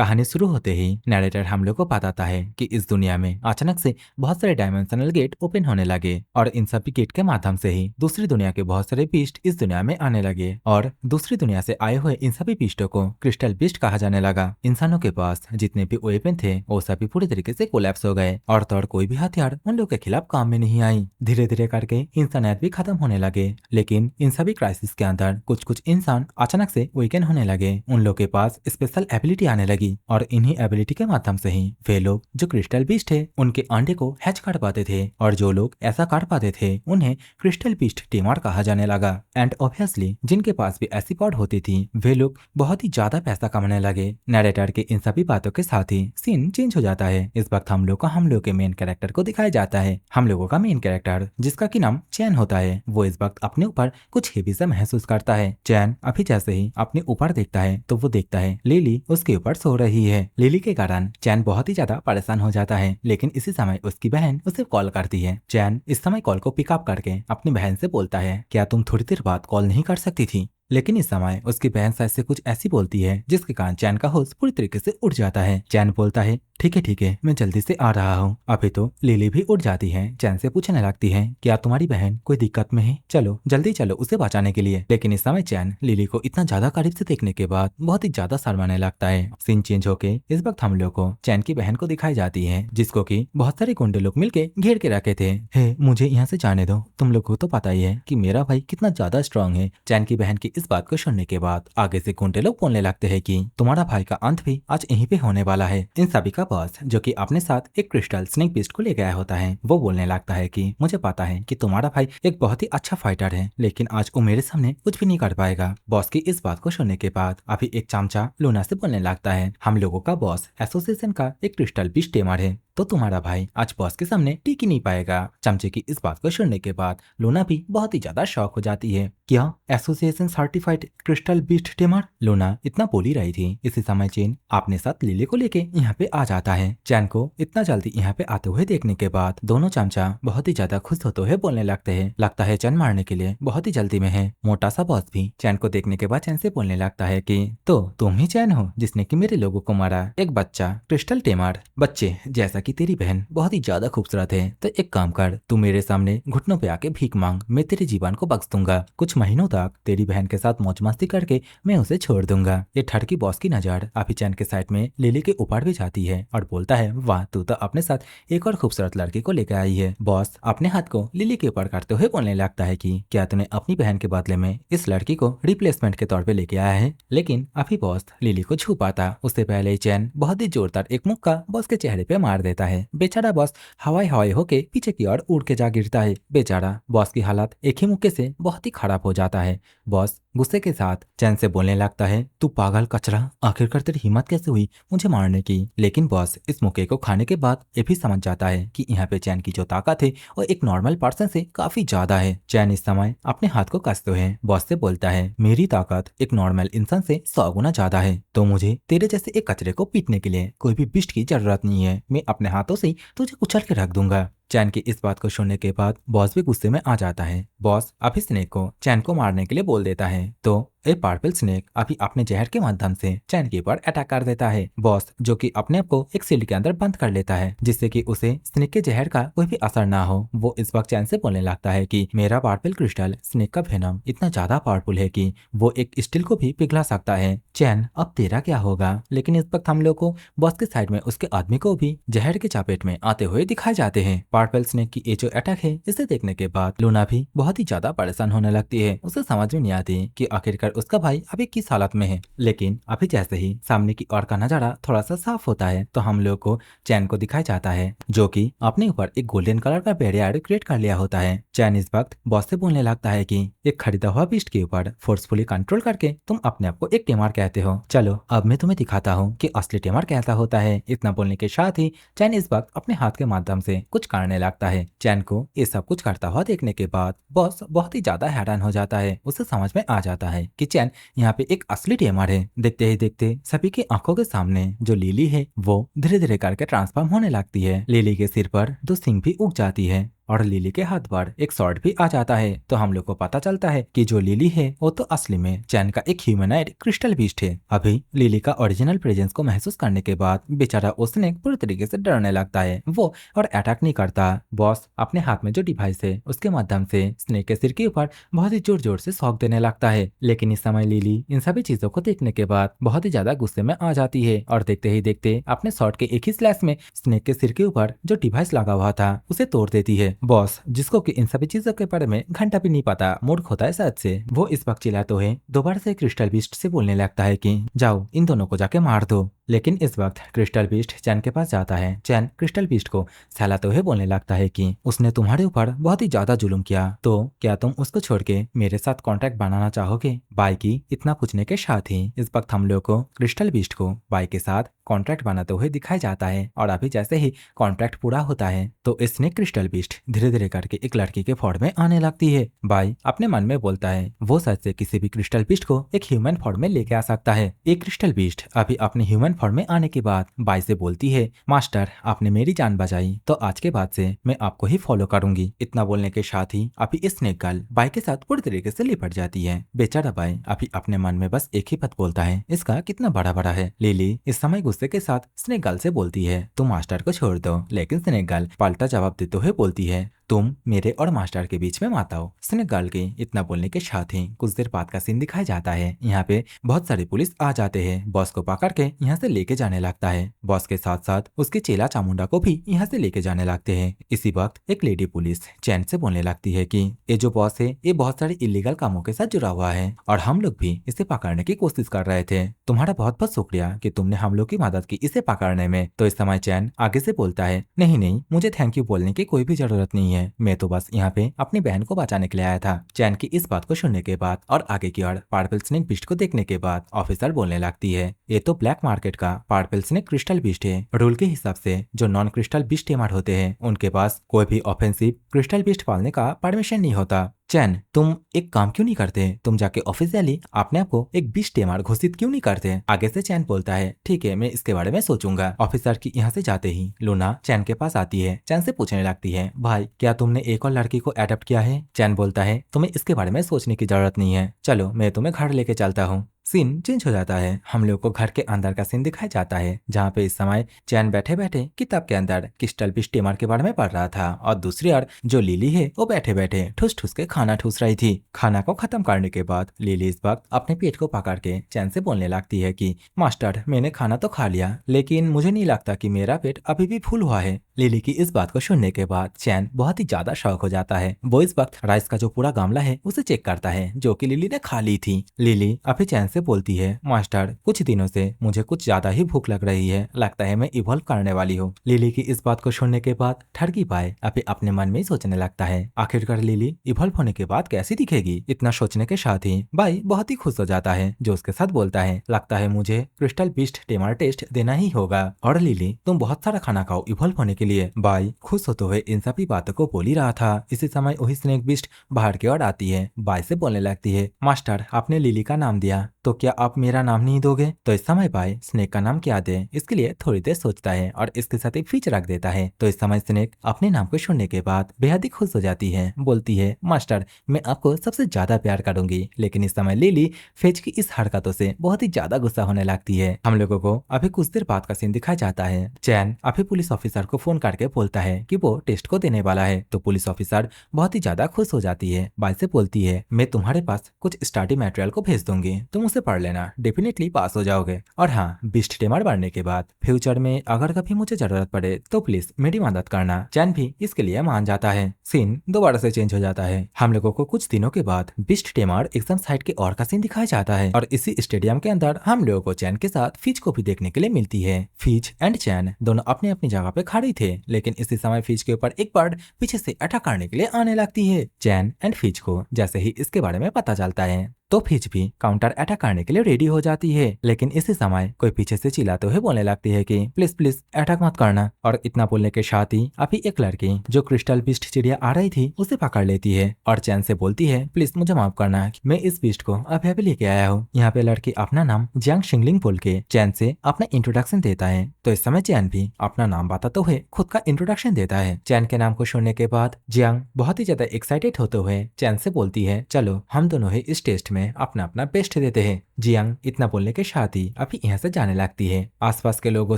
कहानी शुरू होते ही नैरेटर हम लोग को बताता है कि इस दुनिया में अचानक से बहुत सारे डायमेंशनल गेट ओपन होने लगे और इन सभी गेट के माध्यम से ही दूसरी दुनिया के बहुत सारे बीस्ट इस दुनिया में आने लगे और दूसरी दुनिया से आए हुए इन सभी बीस्टों को क्रिस्टल बीस्ट कहा जाने लगा। इंसानों के पास जितने भी वेपन थे वो सभी पूरी तरीके से कोलैप्स हो गए और तो और कोई भी हथियार उन लोग के खिलाफ काम में नहीं आई। धीरे धीरे करके इंसानियत भी खत्म होने लगे, लेकिन इन सभी क्राइसिस के अंदर कुछ कुछ इंसान अचानक से वीकन होने लगे। उन लोग के पास स्पेशल एबिलिटी आने लगी और इन्हीं एबिलिटी के माध्यम से ही वे लोग जो क्रिस्टल बीस्ट थे उनके अंडे को हैच कर पाते थे और जो लोग ऐसा कर पाते थे उन्हें क्रिस्टल बीस्ट टेमर कहा जाने लगा। एंड ऑब्वियसली जिनके पास भी ऐसी पावर होती थी वे लोग बहुत ही ज्यादा पैसा कमाने लगे। नैरेटर के इन सभी बातों के साथ ही सीन चेंज हो जाता है। इस वक्त हम लोग के मेन कैरेक्टर को दिखाया जाता है। हम लोगों का मेन कैरेक्टर जिसका की नाम चैन होता है वो इस वक्त अपने ऊपर कुछ हेवी सा महसूस करता है। चैन अभी जैसे ही अपने ऊपर देखता है तो वो देखता है लिली उसके ऊपर सो रही है। लिली के कारण चैन बहुत ही ज्यादा परेशान हो जाता है, लेकिन इसी समय उसकी बहन उसे कॉल करती है। चैन इस समय कॉल को पिकअप करके अपनी बहन से बोलता है, क्या तुम थोड़ी देर बाद कॉल नहीं कर सकती थी? लेकिन इस समय उसकी बहन शायद से कुछ ऐसी बोलती है जिसके कारण चैन का होश पूरी तरीके से उड़ जाता है। चैन बोलता है, ठीक है मैं जल्दी से आ रहा हूँ। अभी तो लिली भी उड़ जाती है। चैन से पूछने लगती है, क्या तुम्हारी बहन कोई दिक्कत में है? चलो जल्दी चलो उसे बचाने के लिए। लेकिन इस समय चैन लिली को इतना ज्यादा करीब से देखने के बाद बहुत ही ज्यादा शर्माने लगता है। सीन चेंज होके इस वक्त हम लोग को चैन की बहन को दिखाई जाती है जिसको की बहुत सारे गुंडे लोग मिलके घेर के रखे थे। हे मुझे यहाँ से जाने दो, तुम लोग को तो पता ही है कि मेरा भाई कितना ज्यादा स्ट्रांग है। चैन की बहन की इस बात को सुनने के बाद आगे से गुंडे लोग बोलने लगते हैं कि तुम्हारा भाई का अंत भी आज यहीं पे होने वाला है। इन सभी का बॉस जो कि अपने साथ एक क्रिस्टल स्नेक बीस्ट को ले गया होता है वो बोलने लगता है कि मुझे पता है कि तुम्हारा भाई एक बहुत ही अच्छा फाइटर है, लेकिन आज वो मेरे सामने कुछ भी नहीं कर पाएगा। बॉस की इस बात को सुनने के बाद अभी एक चमचा लूना से बोलने लगता है, हम लोगों का बॉस एसोसिएशन का एक क्रिस्टल बीस्ट टेमर है तो तुम्हारा भाई आज बॉस के सामने टिक ही नहीं पाएगा। चमचे की इस बात को सुनने के बाद लूना भी बहुत ही ज्यादा शॉक हो जाती है। क्या association certified crystal beast tamer? Luna इतना बोल ही रही थी। इसी समय चैन अपने साथ लिली को लेके यहाँ पे आ जाता है। चैन को इतना जल्दी यहाँ पे आते हुए देखने के बाद दोनों चमचा बहुत ही ज्यादा खुश होते हुए बोलने लगते हैं। लगता है चैन मारने के लिए बहुत ही जल्दी में है। मोटा सा बॉस भी चैन को देखने के बाद चैन से बोलने लगता है कि तो तुम ही चैन हो जिसने की मेरे लोगों को मारा, एक बच्चा क्रिस्टल टेमर। बच्चे जैसा कि तेरी बहन बहुत ही ज्यादा खूबसूरत है तो एक काम कर, तू मेरे सामने घुटनों पे आके भीख मांग, मैं तेरे जीवन को बख्श दूंगा। कुछ महीनों तक तेरी बहन के साथ मौज मस्ती करके मैं उसे छोड़ दूंगा। ये ठड़की बॉस की नजर अभी चैन के साइड में लिली के ऊपर भी जाती है और बोलता है, वाह तू तो अपने साथ एक और खूबसूरत लड़की को लेकर आई है। बॉस अपने हाथ को लिली के ऊपर करते हुए बोलने लगता है कि क्या तूने अपनी बहन के बदले में इस लड़की को रिप्लेसमेंट के तौर पे लेके आया है? लेकिन अभी बॉस लिली को छू पाता उससे पहले ही चैन बहुत ही जोरदार एक मुक्का बॉस के चेहरे पे मार देता है। बेचारा बॉस हवाई हवाई होके पीछे की ओर उड़ के जा गिरता है। बेचारा बॉस की हालत एक ही मुक्के से बहुत ही खराब हो जाता है। बॉस गुस्से के साथ चैन से बोलने लगता है, तू पागल कचरा, आखिरकार तेरी हिम्मत कैसे हुई मुझे मारने की? लेकिन बॉस इस मुक्के को खाने के बाद ये भी समझ जाता है कि यहाँ पे चैन की जो ताकत है वो एक नॉर्मल पर्सन से काफी ज्यादा है। चैन इस समय अपने हाथ को कसते हुए बॉस से बोलता है, मेरी ताकत एक नॉर्मल इंसान से 100 गुना ज्यादा है, तो मुझे तेरे जैसे एक कचरे को पीटने के लिए कोई भी बिस्ट की जरूरत नहीं है। मैं अपने हाथों से तुझे उछल के रख दूंगा। चैन की इस बात को सुनने के बाद बॉस भी गुस्से में आ जाता है। बॉस अभी स्नेक को चैन को मारने के लिए बोल देता है तो एक पर्पल स्नेक अभी अपने जहर के माध्यम से चैन के ऊपर अटैक कर देता है। बॉस जो कि अपने आप को एक शील्ड के अंदर बंद कर लेता है जिससे कि उसे स्नेक के जहर का कोई भी असर ना हो। वो इस वक्त चैन से बोलने लगता है कि मेरा पर्पल क्रिस्टल स्नेक का वेनम इतना ज्यादा पावरफुल है कि वो एक स्टील को भी पिघला सकता है। चैन अब तेरा क्या होगा? लेकिन इस वक्त हम लोग को बॉस के साइड में उसके आदमी को भी जहर के चपेट में आते हुए दिखाए जाते हैं। पर्पल स्नेक की ये जो अटैक है इसे देखने के बाद लूना भी बहुत ही ज्यादा परेशान होने लगती है। उसे समझ में नहीं आती कि आखिरकार उसका भाई अभी किस हालत में है। लेकिन अभी जैसे ही सामने की ओर का नजारा थोड़ा सा साफ होता है तो हम लोग को चैन को दिखाया जाता है जो कि अपने ऊपर एक गोल्डन कलर का बैरियर क्रिएट कर लिया होता है। चैन इस वक्त बॉस से बोलने लगता है कि एक खरीदा हुआ बीस्ट के ऊपर फोर्सफुली कंट्रोल करके तुम अपने आप को एक टेमर कहते हो, चलो अब मैं तुम्हें दिखाता हूँ कि असली टेमर कैसा होता है। इतना बोलने के साथ ही चैन इस वक्त अपने हाथ के माध्यम से कुछ करने लगता है। चैन को ये सब कुछ करता हुआ देखने के बाद बॉस बहुत ही ज्यादा हैरान हो जाता है। उसे समझ में आ जाता है कि चैन यहाँ पे एक असली टेमर है। देखते ही देखते सभी की आंखों के सामने जो लिली है वो धीरे धीरे करके ट्रांसफॉर्म होने लगती है। लिली के सिर पर 2 सींग भी उग जाती है और लिली के हाथ पर एक शॉर्ट भी आ जाता है। तो हम लोग को पता चलता है कि जो लिली है वो तो असली में चैन का एक ह्यूमनॉइड क्रिस्टल बीस्ट है। अभी लिली का ओरिजिनल प्रेजेंस को महसूस करने के बाद बेचारा वो स्नेक पूरी तरीके से डरने लगता है वो और अटैक नहीं करता। बॉस अपने हाथ में जो डिवाइस है उसके माध्यम से स्नेक के सिर के ऊपर बहुत ही जोर जोर से शॉक देने लगता है। लेकिन इस समय लिली इन सभी चीजों को देखने के बाद बहुत ही ज्यादा गुस्से में आ जाती है और देखते ही देखते अपने शॉट के एक ही स्लैश में स्नेक के सिर के ऊपर जो डिवाइस लगा हुआ था उसे तोड़ देती है। बॉस जिसको कि इन सभी चीजों के बारे में घंटा भी नहीं पता, मूर्ख होता है शायद से, वो इस वक्त चिल्लाते हुए दोबारा से क्रिस्टल बीस्ट से बोलने लगता है कि जाओ इन दोनों को जाके मार दो। लेकिन इस वक्त क्रिस्टल बीस्ट चैन के पास जाता है। चैन क्रिस्टल बीस्ट को सहलाते हुए बोलने लगता है कि उसने तुम्हारे ऊपर बहुत ही ज्यादा जुल्म किया, तो क्या तुम उसको छोड़ के मेरे साथ कॉन्ट्रैक्ट बनाना चाहोगे? बाई की इतना पूछने के साथ ही इस वक्त हम लोग को क्रिस्टल बीस्ट को बाई के साथ कॉन्ट्रैक्ट बनाते हुए दिखाया जाता है। और अभी जैसे ही कॉन्ट्रैक्ट पूरा होता है तो इसने क्रिस्टल बीस्ट धीरे धीरे करके एक लड़की के फॉर्म में आने लगती है। बाई अपने मन में बोलता है वो सच से किसी भी क्रिस्टल बीस्ट को एक ह्यूमन फॉर्म में लेके आ सकता है। एक क्रिस्टल बीस्ट अभी अपने ह्यूमन फॉर्म में आने के बाद बाई से बोलती है मास्टर आपने मेरी जान बचाई तो आज के बाद से मैं आपको ही फॉलो करूंगी। इतना बोलने के साथ ही अभी स्नेक गर्ल बाई के साथ पूरी तरीके से लिपट जाती है। बेचारा बाई अभी अपने मन में बस एक ही बात बोलता है इसका कितना बड़ा बड़ा है। लिली इस समय गुस्से के साथ स्नेक गर्ल से बोलती है तुम मास्टर को छोड़ दो, लेकिन स्नेक गर्ल पलटा जवाब देते हुए बोलती है तुम मेरे और मास्टर के बीच में मत आओ। स्नेक गर्ल के इतना बोलने के साथ ही कुछ देर बाद का सीन दिखाया जाता है। यहाँ पे बहुत सारी पुलिस आ जाते हैं, बॉस को पकड़ के यहाँ से लेके जाने लगता है। बॉस के साथ साथ उसके चेला चामुंडा को भी यहाँ से लेके जाने लगते हैं। इसी वक्त एक लेडी पुलिस चैन से बोलने लगती है कि ये जो बॉस है ये बहुत सारे इलीगल कामों के साथ जुड़ा हुआ है और हम लोग भी इसे पकड़ने की कोशिश कर रहे थे। तुम्हारा बहुत बहुत शुक्रिया कि तुमने हम लोग की मदद की इसे पकड़ने में। तो इस समय चैन आगे से बोलता है नहीं नहीं, मुझे थैंक यू बोलने की कोई भी जरूरत नहीं है, मैं तो बस यहाँ पे अपनी बहन को बचाने के लिए आया था। चैन की इस बात को सुनने के बाद और आगे की ओर पर्पल स्नेक बीस्ट को देखने के बाद ऑफिसर बोलने लगती है ये तो ब्लैक मार्केट का पर्पल स्नेक क्रिस्टल बीस्ट है। रूल के हिसाब से जो नॉन क्रिस्टल बीस्ट टेमर होते हैं उनके पास कोई भी ऑफेंसिव क्रिस्टल बीस्ट पालने का परमिशन नहीं होता। चैन तुम एक काम क्यों नहीं करते, तुम जाके ऑफिशियली अपने आप को एक बीस्ट टेमर घोषित क्यों नहीं करते? आगे से चैन बोलता है ठीक है मैं इसके बारे में सोचूंगा। ऑफिसर की यहाँ से जाते ही लूना चैन के पास आती है। चैन से पूछने लगती है भाई क्या तुमने एक और लड़की को अडॉप्ट किया है? चैन बोलता है तुम्हें इसके बारे में सोचने की जरूरत नहीं है, चलो मैं तुम्हें घर लेके चलता हूँ। सीन चेंज हो जाता है, हम लोग को घर के अंदर का सीन दिखाया जाता है जहाँ पे इस समय चैन बैठे बैठे किताब के अंदर क्रिस्टल बीस्ट टेमर के बारे में पढ़ रहा था और दूसरी ओर जो लिली है वो बैठे बैठे ठूस ठूस के खाना ठूस रही थी। खाना को खत्म करने के बाद लिली इस वक्त अपने पेट को पकड़ के चैन से बोलने लगती है कि मास्टर मैंने खाना तो खा लिया लेकिन मुझे नहीं लगता कि मेरा पेट अभी भी फुल हुआ है। लिली की इस बात को सुनने के बाद चैन बहुत ही ज्यादा शौक हो जाता है। वो इस वक्त राइस का जो पूरा गामला है उसे चेक करता है जो कि लिली ने खा ली थी। लिली अभी चैन से बोलती है मास्टर कुछ दिनों से मुझे कुछ ज्यादा ही भूख लग रही है, लगता है मैं इवॉल्व करने वाली हूँ। लिली की इस बात को सुनने के बाद ठगी पाए अभी अपने मन में ही सोचने लगता है आखिरकार लिली इवॉल्व होने के बाद कैसी दिखेगी। इतना सोचने के साथ ही बाई बहुत ही खुश हो जाता है जो उसके साथ बोलता है लगता है मुझे क्रिस्टल बीस्ट टेमर टेस्ट देना ही होगा। और लिली तुम बहुत सारा खाना खाओ इवॉल्व होने के लिए। बाई खुश होते हुए इन सभी बातों को बोल ही रहा था। इसी समय वही स्नेक बीस्ट बाहर की ओर आती है। बाई से बोलने लगती है मास्टर आपने लिली का नाम दिया तो क्या आप मेरा नाम नहीं दोगे? तो इस समय बाई स्नेक का नाम क्या दे इसके लिए थोड़ी देर सोचता है और इसके साथ एक फिच रख देता है। तो इस समय स्नेक अपने नाम को सुनने के बाद बेहद ही खुश हो जाती है, बोलती है मास्टर मैं आपको सबसे ज्यादा प्यार करूंगी। लेकिन इस समय लिली फेज की इस हरकतों से बहुत ही ज्यादा गुस्सा होने लगती है। हम लोगों को अभी कुछ देर बाद का सीन दिखाया जाता है। चैन अभी पुलिस ऑफिसर को फोन करके बोलता है कि वो टेस्ट को देने वाला है। तो पुलिस ऑफिसर बहुत ही ज्यादा खुश हो जाती है। बाई से बोलती है मैं तुम्हारे पास कुछ स्टडी मटेरियल को भेज दूंगी, तुम उसे पढ़ लेना, डेफिनेटली पास हो जाओगे। और हाँ बीस्ट टेमर बढ़ने के बाद फ्यूचर में अगर कभी मुझे जरूरत पड़े तो प्लीज मेरी मदद करना। चैन भी इसके लिए मान जाता है। सीन दोबारा से चेंज हो जाता है। हम लोगों को कुछ दिनों के बाद बीस्ट टेमर एग्जाम साइट के और का सीन दिखाया जाता है और इसी स्टेडियम के अंदर हम लोगों को चैन के साथ फिज को भी देखने के लिए मिलती है। फिज एंड चैन दोनों अपनी अपनी जगह पे खड़ी थे, लेकिन इसी समय फिज के ऊपर एक बर्ड पीछे से अटैक करने के लिए आने लगती है। चैन एंड फिज को जैसे ही इसके बारे में पता चलता है तो फिज भी काउंटर अटैक करने के लिए रेडी हो जाती है, लेकिन इसी समय कोई पीछे से चिल्लाते हुए बोलने लगती है कि प्लीज प्लीज अटैक मत करना। और इतना बोलने के साथ ही अभी एक लड़की जो क्रिस्टल बीस्ट चिड़िया आ रही थी उसे पकड़ लेती है और चैन से बोलती है प्लीज मुझे माफ करना, मैं इस बीस्ट को अभी अभी लेके आया हूँ। यहाँ पे लड़की अपना नाम जियांग शिंगलिंग बोल के चैन से अपना इंट्रोडक्शन देता है। तो इस समय चैन भी अपना नाम बताते हुए खुद का इंट्रोडक्शन देता है। चैन के नाम को सुनने के बाद जियांग बहुत ही ज्यादा एक्साइटेड होते हुए चैन से बोलती है चलो हम दोनों ही इस टेस्ट में अपना अपना बेस्ट देते हैं। जियांग इतना बोलने के साथ ही अभी यहाँ से जाने लगती है। आसपास के लोगों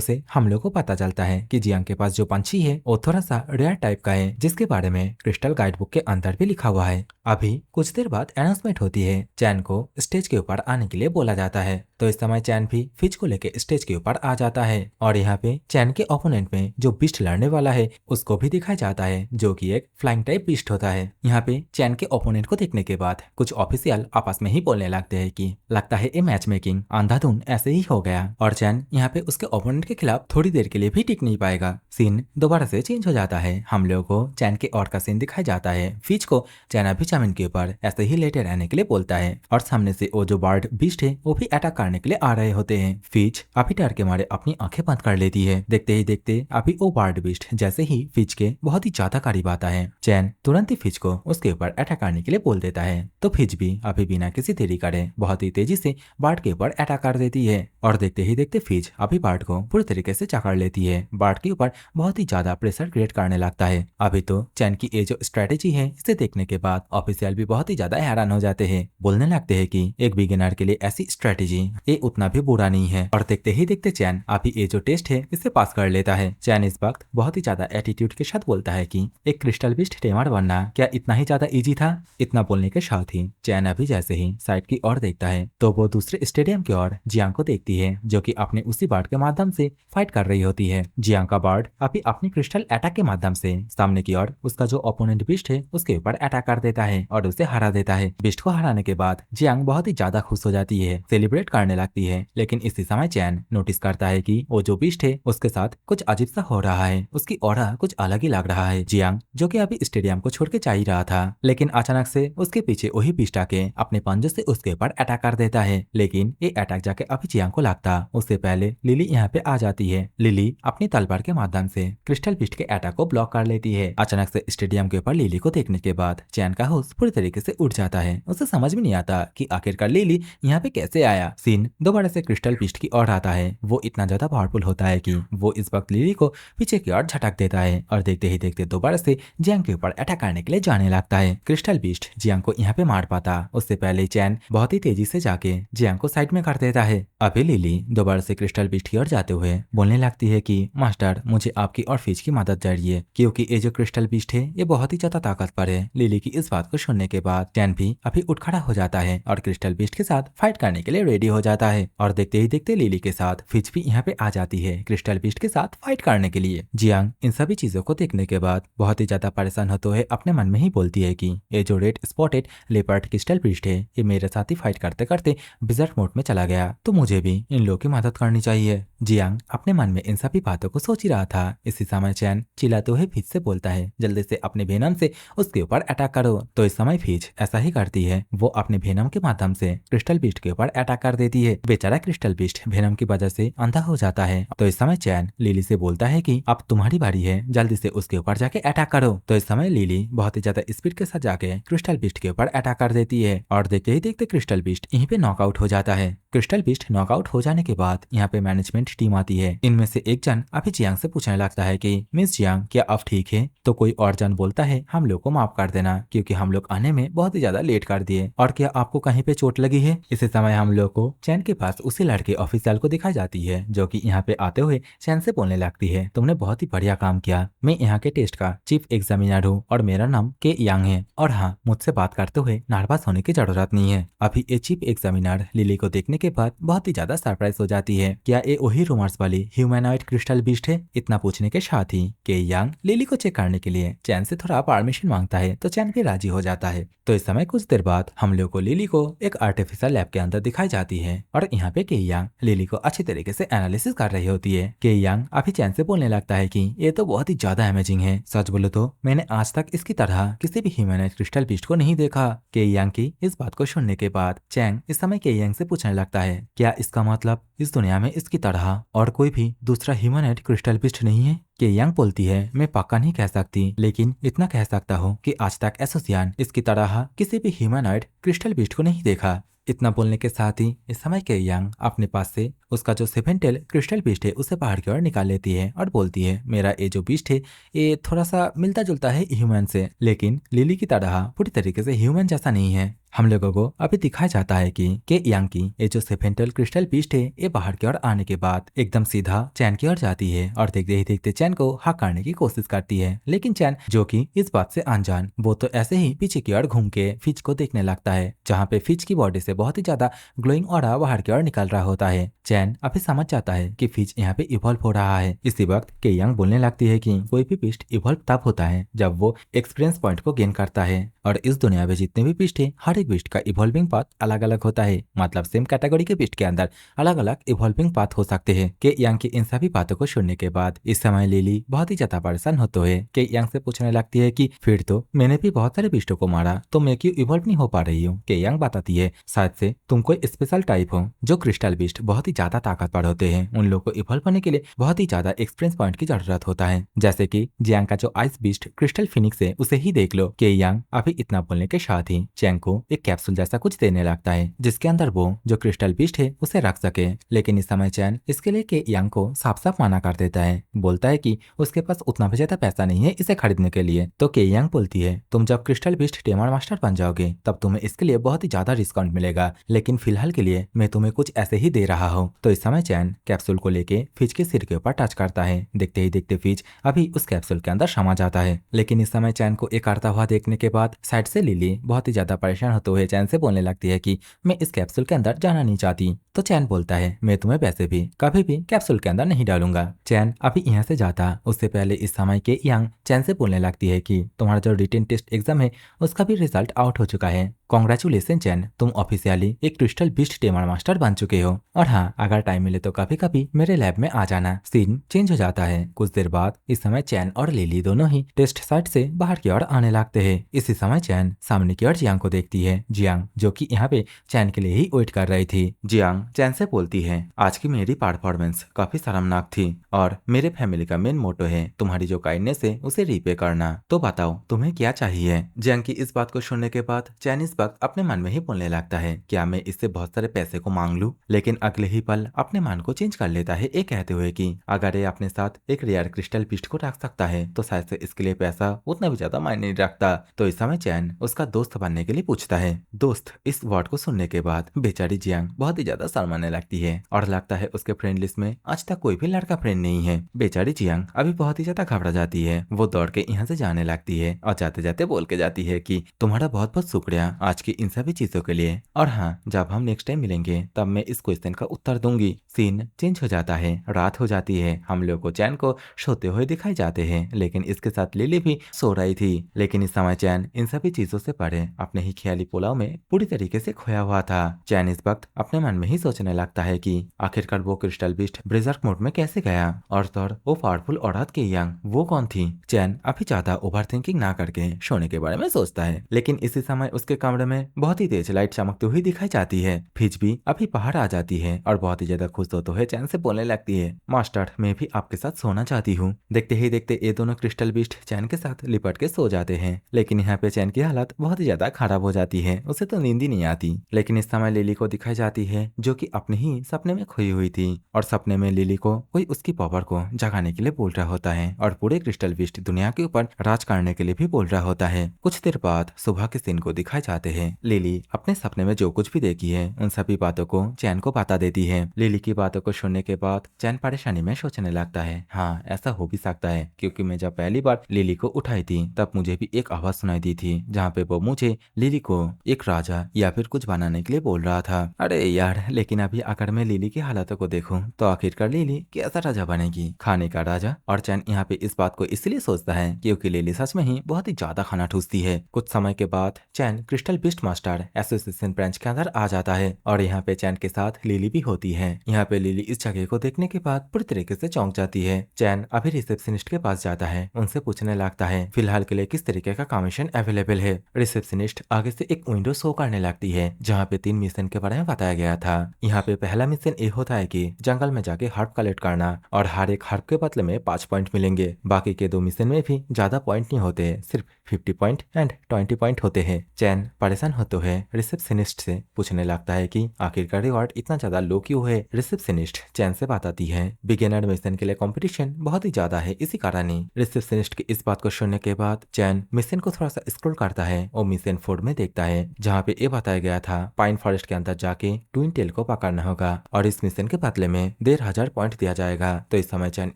से हम लोग को पता चलता है कि जियांग के पास जो पंछी है वो थोड़ा सा रेयर टाइप का है, जिसके बारे में क्रिस्टल गाइड बुक के अंदर भी लिखा हुआ है। अभी कुछ देर बाद अनाउंसमेंट होती है, चैन को स्टेज के ऊपर आने के लिए बोला जाता है। तो इस समय चैन भी फिज को लेके स्टेज के ऊपर आ जाता है और यहाँ पे चैन के ओपोनेंट में जो बीस्ट लड़ने वाला है उसको भी दिखाया जाता है, जो कि एक फ्लाइंग टाइप बीस्ट होता है। यहाँ पे चैन के ओपोनेंट को देखने के बाद कुछ ऑफिशियल आपस में ही बोलने लगते हैं कि लगता है ये मैच मेकिंग अंधाधुन ऐसे ही हो गया, और चैन यहाँ पे उसके ओपोनेंट के खिलाफ थोड़ी देर के लिए भी टिक नहीं पाएगा। सीन दोबारा से चेंज हो जाता है, हम लोगों को चैन के और का सीन दिखाया जाता है। फिज को चैन अभी जमीन के ऊपर ऐसे ही लेटे रहने के लिए बोलता है और सामने से वो जो बर्ड बीस्ट है वो भी अटैक करने के लिए आ रहे होते हैं। फिज अभी डर के मारे अपनी आंखें बंद कर लेती है। देखते ही देखते अभी वो बर्ड बीस्ट जैसे ही फिज के बहुत ही ज्यादा करीब आता है, चैन तुरंत ही फिज को उसके ऊपर अटैक करने के लिए बोल देता है। तो फिज भी अभी बिना किसी देरी करे बहुत ही तेजी से बर्ड के ऊपर अटैक कर देती है और देखते ही देखते फिज अभी बर्ड को पूरी तरीके से जकड़ लेती है। बर्ड के ऊपर बहुत ही ज्यादा प्रेशर क्रिएट करने लगता है। अभी तो चैन की ये जो स्ट्रेटेजी है इसे देखने के बाद ऑफिशियल भी बहुत ही ज्यादा हैरान हो जाते हैं, बोलने लगते हैं कि एक बिगिनर के लिए ऐसी स्ट्रेटेजी ये उतना भी बुरा नहीं है। और देखते ही देखते चैन अभी ये जो टेस्ट है इसे पास कर लेता है। चैन इस वक्त बहुत ही ज्यादा एटीट्यूड के साथ बोलता है कि एक क्रिस्टल बीस्ट टेमर बनना क्या इतना ही ज्यादा इजी था। इतना बोलने के साथ ही चैन अभी जैसे ही साइड की ओर देखता है तो वो दूसरे स्टेडियम की ओर जियांग को देखती है, जो कि अपने उसी बर्ड के माध्यम से फाइट कर रही होती है। जियांग का बर्ड अभी अपनी क्रिस्टल अटैक के माध्यम से सामने की ओर उसका जो ओपोनेंट बीस्ट है उसके ऊपर अटैक कर देता है और उसे हरा देता है। बीस्ट को हराने के बाद जियांग बहुत ही ज्यादा खुश हो जाती है, सेलिब्रेट करने लगती है। लेकिन इसी समय चैन नोटिस करता है कि वो जो बीस्ट है उसके साथ कुछ अजीब सा हो रहा है, उसकी ऑरा कुछ अलग ही लग रहा है। जियांग जो कि अभी स्टेडियम को छोड़ के जा ही रहा था, लेकिन अचानक से उसके पीछे वही बीस्ट आके अपने पंजों से उसके ऊपर अटैक कर देता है। लेकिन ये अटैक जाके अभी जियांग को लगता उससे पहले लिली यहाँ पे आ जाती है। लिली अपनी तलवार के माध्यम से क्रिस्टल बीस्ट के अटैक को ब्लॉक कर लेती है। अचानक से स्टेडियम के ऊपर लिली को देखने के बाद चैन का होश पूरी तरीके से उठ जाता है। उसे समझ में नहीं आता कि आखिरकार लिली यहाँ पे कैसे आया। सीन दोबारा से क्रिस्टल बीस्ट की ओर आता है। वो इतना ज्यादा पावरफुल होता है कि वो इस वक्त लिली को पीछे की ओर झटक देता है और देखते ही देखते दोबारा से जियांग के ऊपर अटैक करने के लिए जाने लगता है। क्रिस्टल बीस्ट जियांग को यहाँ पे मार पाता उससे पहले चैन बहुत ही तेजी से जाके जियांग को साइड में कर देता है। अभी लिली दोबारा से क्रिस्टल बीस्ट की ओर जाते हुए बोलने लगती है कि मास्टर मुझे आपकी और फिज की मदद चाहिए, क्योंकि ये जो क्रिस्टल बीस्ट है ये बहुत ही ज्यादा ताकतवर है। लिली की इस बात को सुनने के बाद चैन भी अभी उठ खड़ा हो जाता है और क्रिस्टल बीस्ट के साथ फाइट करने के लिए रेडी हो जाता है। और देखते ही देखते लिली के साथ फिज भी यहाँ पे आ जाती है क्रिस्टल बीस्ट के साथ फाइट करने के लिए। जियांग इन सभी चीजों को देखने के बाद बहुत ही ज्यादा परेशान होते हुए अपने मन में ही बोलती है कि ये जो red spotted leopard crystal beast है ये मेरे साथ ही फाइट करते करते विजर्ड मोड में चला गया, तो मुझे भी इन लोगों की मदद करनी चाहिए। जियांग अपने मन में इन सभी बातों को सोच ही रहा था। इसी समय चैन चिल्लाते हुए फिज से बोलता है जल्दी से अपने वेनम से उसके ऊपर अटैक करो। तो इस समय फिज ऐसा ही करती है, वो अपने वेनम के माध्यम से क्रिस्टल बीस्ट के ऊपर अटैक कर देती है। बेचारा क्रिस्टल बीस्ट वेनम की वजह से अंधा हो जाता है। तो इस समय चैन लिली से बोलता है कि अब तुम्हारी बारी है, जल्दी से उसके ऊपर जाके अटैक करो। तो इस समय लिली बहुत ही ज्यादा स्पीड के साथ जाके क्रिस्टल बीस्ट के ऊपर अटैक कर देती है और देखते ही देखते क्रिस्टल बीस्ट यहीं पे नॉकआउट हो जाता है। क्रिस्टल बीस्ट नॉकआउट हो जाने के बाद यहाँ पे मैनेजमेंट टीम आती है। इनमें से एक जन अभी जियांग से पूछने लगता है कि मिस जियांग क्या अब ठीक है? तो कोई और जन बोलता है हम लोग को माफ कर देना, क्योंकि हम लोग आने में बहुत ही ज्यादा लेट कर दिए, और क्या आपको कहीं पे चोट लगी है? इसी समय हम लोग को चैन के पास उसी लड़के ऑफिशियल को दिखाई जाती है, जो कि यहाँ पे आते हुए चैन से बोलने लगती है तुमने बहुत ही बढ़िया काम किया, मैं यहाँ के टेस्ट का चीफ एग्जामिनर हूँ और मेरा नाम के यांग है, और हाँ मुझसे बात करते हुए नर्वस होने की जरूरत नहीं है। अभी ये चीफ एग्जामिनर लिली को देखने के बाद बहुत ही ज्यादा सरप्राइज हो जाती है, क्या ये वही रूमर्स वाली ह्यूमैनॉइड क्रिस्टल बीस्ट है? इतना पूछने के साथ ही के यांग लिली को चेक करने के लिए चैन से थोड़ा परमिशन मांगता है, तो चैन भी राजी हो जाता है। तो इस समय कुछ देर बाद हम लोग को लिली को एक आर्टिफिशियल लैब के अंदर दिखाई जाती है और यहाँ पे के यांग लिली को अच्छी तरीके से एनालिसिस कर रही होती है। के यांग अभी चैन से बोलने लगता है कि ये तो बहुत ही ज्यादा अमेजिंग है, सच बोलो तो मैंने आज तक इसकी तरह किसी भी ह्यूमैनॉइड क्रिस्टल बीस्ट को नहीं देखा। के यांग की इस बात को को सुनने के बाद चैंग इस समय के यांग से पूछने लगता है, क्या इसका मतलब इस दुनिया में इसकी तरह और कोई भी दूसरा ह्यूमनॉइड क्रिस्टल बीस्ट नहीं है? के यांग बोलती है, मैं पक्का नहीं कह सकती, लेकिन इतना कह सकता हूँ कि आज तक एसोसियान इसकी तरह किसी भी ह्यूमनॉइड क्रिस्टल बीस्ट को नहीं देखा। इतना बोलने के साथ ही इस समय के यांग अपने पास से उसका जो 7 टेल क्रिस्टल बीस्ट है उसे पहाड़ की ओर निकाल लेती है और बोलती है, मेरा ये जो बीस्ट है ये थोड़ा सा मिलता जुलता है ह्यूमन से, लेकिन लिली की तरह पूरी तरीके से ह्यूमन जैसा नहीं है। हम लोगों को अभी दिखाया जाता है कि के यांग की ये जो 7 टेल क्रिस्टल बीस्ट है ये बाहर की ओर आने के बाद एकदम सीधा चैन की ओर जाती है और देखते ही देखते चैन को हक करने की कोशिश करती है, लेकिन चैन जो कि इस बात से अनजान वो तो ऐसे ही पीछे की ओर घूम के फिच को देखने लगता है, जहाँ पे फिच की बॉडी से बहुत ही ज्यादा ग्लोइंग ऑरा बाहर की ओर निकल रहा होता है। चैन अभी समझ जाता है कि फिच यहाँ पे इवॉल्व हो रहा है। इसी वक्त के यांग बोलने लगती है कि कोई भी बीस्ट इवॉल्व तब होता है जब वो एक्सपीरियंस पॉइंट को गेन करता है, और इस दुनिया में जितने भी बीस्ट है हर एक बीस्ट का इवॉल्विंग पाथ अलग अलग होता है, मतलब सेम कैटेगरी के बीस्ट के अंदर अलग अलग इवॉल्विंग पाथ हो सकते हैं। के यांग की इन सभी बातों को सुनने के बाद इस समय लिली बहुत ही ज्यादा परेशान होते हुए के यांग से पूछने लगती है कि फिर तो मैंने भी बहुत सारे बीस्टों को मारा तो मैं क्यों इवॉल्व नहीं हो पा रही हूँ? के यांग बताती है, शायद से तुम कोई स्पेशल टाइप हो जो क्रिस्टल बीस्ट बहुत ही ज्यादा ताकतवर होते हैं, उन लोगों को इवॉल्व होने के लिए बहुत ही ज्यादा एक्सपीरियंस पॉइंट की जरूरत होता है, जैसे कि जियांग का जो आइस बीस्ट क्रिस्टल फिनिक्स है उसे ही देख लो। के यांग अभी इतना बोलने के साथ ही चैंग को एक कैप्सूल जैसा कुछ देने लगता है जिसके अंदर वो जो क्रिस्टल बीस्ट है उसे रख सके, लेकिन इस समय चैन इसके लिए के यांग को साफ साफ मना कर देता है, बोलता है कि उसके पास उतना भी ज्यादा पैसा नहीं है इसे खरीदने के लिए। तो के यांग बोलती है, तुम जब क्रिस्टल बीस्ट टेमर मास्टर बन जाओगे तब तुम्हें इसके लिए बहुत ही ज्यादा डिस्काउंट मिलेगा, लेकिन फिलहाल के लिए मैं तुम्हें कुछ ऐसे ही दे रहा हूँ। तो इस समय चैन कैप्सूल को लेके फिच के सिर के ऊपर टच करता है, देखते ही देखते फिच अभी उस कैप्सूल के अंदर समा जाता है। लेकिन इस समय चैन को एक करता हुआ देखने के बाद साइड से लिली बहुत ही ज्यादा परेशान होते हुए चैन से बोलने लगती है कि मैं इस कैप्सूल के अंदर जाना नहीं चाहती। तो चैन बोलता है, मैं तुम्हें वैसे भी कभी भी कैप्सूल के अंदर नहीं डालूंगा। चैन अभी यहाँ से जाता उससे पहले इस समय के यांग चैन से बोलने लगती है कि तुम्हारा जो रिटन टेस्ट एग्जाम है उसका भी रिजल्ट आउट हो चुका है, कांग्रेचुलेशन चैन, तुम ऑफिशियली एक क्रिस्टल बीस्ट टेमर मास्टर बन चुके हो, और हाँ अगर टाइम मिले तो कभी कभी मेरे लैब में आ जाना। सीन चेंज हो जाता है। कुछ देर बाद इस समय चैन और लिली दोनों ही टेस्ट साइट से बाहर की ओर आने लगते हैं। इसी समय चैन सामने की ओर जियांग को देखती है, जियांग जो कि यहाँ पे चैन के लिए ही वेट कर रही थी। जियांग चैन से बोलती है, आज की मेरी परफॉर्मेंस काफी शर्मनाक थी और मेरे फैमिली का मेन मोटो है तुम्हारी जो काइंडनेस है उसे रीपे करना, तो बताओ तुम्हें क्या चाहिए? जियांग की इस बात को सुनने के बाद चैन इस वक्त अपने मन में ही बोलने लगता है, क्या मैं इससे बहुत सारे पैसे को मांग लूं? लेकिन अगले ही पल अपने मन को चेंज कर लेता है ये कहते हुए कि अगर ये अपने साथ एक रेयर क्रिस्टल बीस्ट को रख सकता है तो शायद से इसके लिए पैसा उतना भी ज्यादा मायने नहीं रखता। तो इस समय चैन उसका दोस्त बनने के लिए पूछता है। दोस्त इस वर्ड को सुनने के बाद बेचारी जियांग बहुत ही ज्यादा शर्माने लगती है और लगता है उसके फ्रेंड लिस्ट में आज तक कोई भी लड़का फ्रेंड नहीं है। बेचारी जियांग अभी बहुत ही ज्यादा घबरा जाती है। वो दौड़ के यहाँ से जाने लगती है और जाते जाते बोल के जाती है कि तुम्हारा बहुत बहुत शुक्रिया आज की इन सभी चीजों के लिए, और हाँ जब हम नेक्स्ट टाइम मिलेंगे तब मैं इस क्वेश्चन का उत्तर दूंगी। सीन चेंज हो जाता है, रात हो जाती है। हम लोग को चैन को सोते हुए दिखाई जाते हैं, लेकिन इसके साथ लिली भी सो रही थी। लेकिन इस समय चैन इन सभी चीजों से परे अपने ही ख्याली पुलाव में पूरी तरीके से खोया हुआ था। चैन इस वक्त अपने मन में ही सोचने लगता है कि आखिरकार वो क्रिस्टल बीस्ट ब्रेजर्क मोड में कैसे गया, और तो वो पावरफुल औरत के यांग वो कौन थी? चैन अभी ज्यादा ओवर थिंकिंग ना करके सोने के बारे में सोचता है, लेकिन इसी समय उसके कमरे में बहुत ही तेज लाइट चमकती हुई दिखाई जाती है। फिज भी अभी बाहर आ जाती है और बहुत ही ज्यादा खुश होते हुए चैन से बोलने लगती है, मास्टर मैं भी आपके साथ सोना चाहती हूँ। देखते ही देखते ये दोनों क्रिस्टल बीस्ट चैन के साथ लिपट के सो जाते हैं, लेकिन यहाँ पे चैन की हालत बहुत ही ज्यादा खराब हो जाती है, उसे तो नींद ही नहीं आती। लेकिन इस समय लिली को दिखाई जाती है जो कि अपने ही सपने में खोई हुई थी, और सपने में लिली को कोई उसकी पावर को जगाने के लिए बोल रहा होता है और पूरे क्रिस्टल बीस्ट दुनिया के ऊपर राज करने के लिए भी बोल रहा होता है। कुछ देर बाद सुबह के सीन को दिखाई जाते हैं। लिली अपने सपने में जो कुछ भी देखी है उन सभी बातों को चैन को बता देती है। लिली की बातों को सुनने के बाद चैन परेशानी में सोचने लगता है, हाँ ऐसा हो भी सकता है, क्योंकि मैं जब पहली बार लिली को उठाई थी तब मुझे भी एक आवाज सुनाई दी थी जहाँ पे वो मुझे लिली को एक राजा या फिर कुछ बनाने के लिए बोल रहा था। अरे यार, लेकिन अभी अगर मैं लिली की हालतों को देखूं तो आखिरकार लिली कैसा राजा बनेगी, खाने का राजा। और चैन यहाँ पे इस बात को इसलिए सोचता है क्योंकि लिली सच में ही बहुत ही ज्यादा खाना ठूसती है। कुछ समय के बाद chain crystal beast master association branch के अंदर आ जाता है और यहाँ पे चैन के साथ लिली भी होती है। यहाँ पे लिली इस जगह को देखने के बाद पूरी तरीके से चौंक जाती है। चैन अभी रिसेप्शनिस्ट के पास जाता है, उनसे पूछने लगता है फिलहाल के लिए किस तरीके का कमीशन अवेलेबल है। रिसेप्शनिस्ट आगे से एक विंडो शो करने लगती है जहाँ पे 3 मिशन के बारे में बताया गया था। यहाँ पे पहला मिशन ये होता है कि जंगल में जाके हर्ब कलेक्ट करना और हर एक हर्ब के बदले में 5 पॉइंट मिलेंगे। बाकी के 2 मिशन में भी ज्यादा पॉइंट नहीं होते, सिर्फ 50 पॉइंट एंड 20 पॉइंट होते हैं। चैन परेशान होते हुए रिसेप्शनिस्ट से पूछने लगता है कि आखिरकार रिवॉर्ड इतना ज्यादा लो क्यों है। रिसेप्शनिस्ट चैन से बताती है बिगिनर मिशन के लिए कंपटीशन बहुत ही ज्यादा है, इसी कारण ही। रिसेप्शनिस्ट की इस बात को सुनने के बाद चैन मिशन को थोड़ा सा स्क्रॉल करता है और मिशन 4 में देखता है जहाँ पे ये बताया गया था पाइन फॉरेस्ट के अंदर जाके ट्विन टेल को पकड़ना होगा और इस मिशन के बदले में 1500 पॉइंट दिया जाएगा। तो इस समय चैन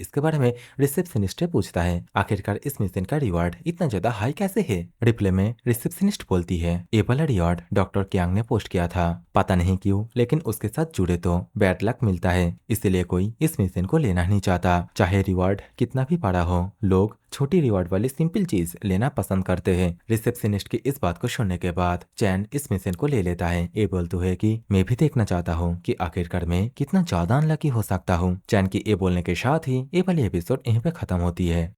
इसके बारे में रिसेप्शनिस्ट से पूछता है आखिरकार इस मिशन का रिवॉर्ड इतना ज्यादा हाई कैसे है। रिप्ले में रिसेप्शनिस्ट बोलती है ये वाला रिवॉर्ड डॉक्टर क्यांग ने पोस्ट किया था, पता नहीं क्यों लेकिन उसके साथ जुड़े तो बैड लक मिलता है, इसीलिए कोई इस मिशन को लेना नहीं चाहता। चाहे रिवॉर्ड कितना भी बड़ा हो, लोग छोटी रिवॉर्ड वाली सिंपल चीज लेना पसंद करते हैं। रिसेप्शनिस्ट की इस बात को सुनने के बाद चैन इस मिशन को ले लेता है। ये बोलते हुए कि मैं भी देखना चाहता हूँ कि आखिरकार मैं कितना ज्यादा अनलकी हो सकता हूँ। चैन की ये बोलने के साथ ही ये वाली एपिसोड यहीं पे खत्म होती है।